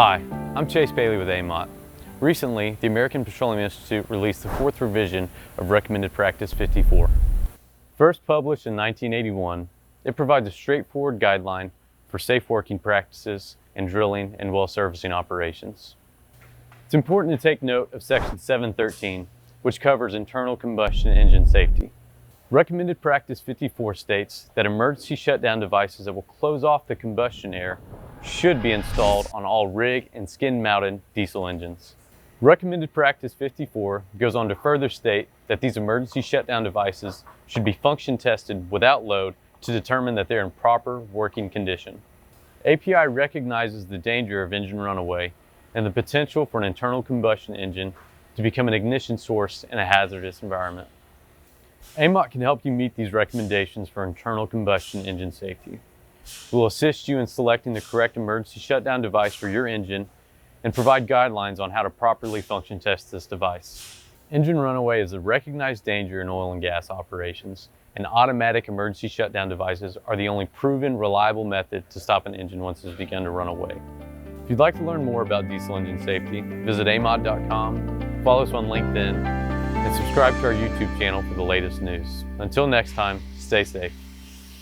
Hi, I'm Chase Bailey with AMOT. Recently, the American Petroleum Institute released the 4th revision of Recommended Practice 54. First published in 1981, it provides a straightforward guideline for safe working practices in drilling and well servicing operations. It's important to take note of Section 713, which covers internal combustion engine safety. Recommended Practice 54 states that emergency shutdown devices that will close off the combustion air should be installed on all rig and skid-mounted diesel engines. Recommended Practice 54 goes on to further state that these emergency shutdown devices should be function tested without load to determine that they're in proper working condition. API recognizes the danger of engine runaway and the potential for an internal combustion engine to become an ignition source in a hazardous environment. AMOT can help you meet these recommendations for internal combustion engine safety. We will assist you in selecting the correct emergency shutdown device for your engine and provide guidelines on how to properly function test this device. Engine runaway is a recognized danger in oil and gas operations, and automatic emergency shutdown devices are the only proven, reliable method to stop an engine once it's begun to run away. If you'd like to learn more about diesel engine safety, visit amot.com, follow us on LinkedIn, and subscribe to our YouTube channel for the latest news. Until next time, stay safe.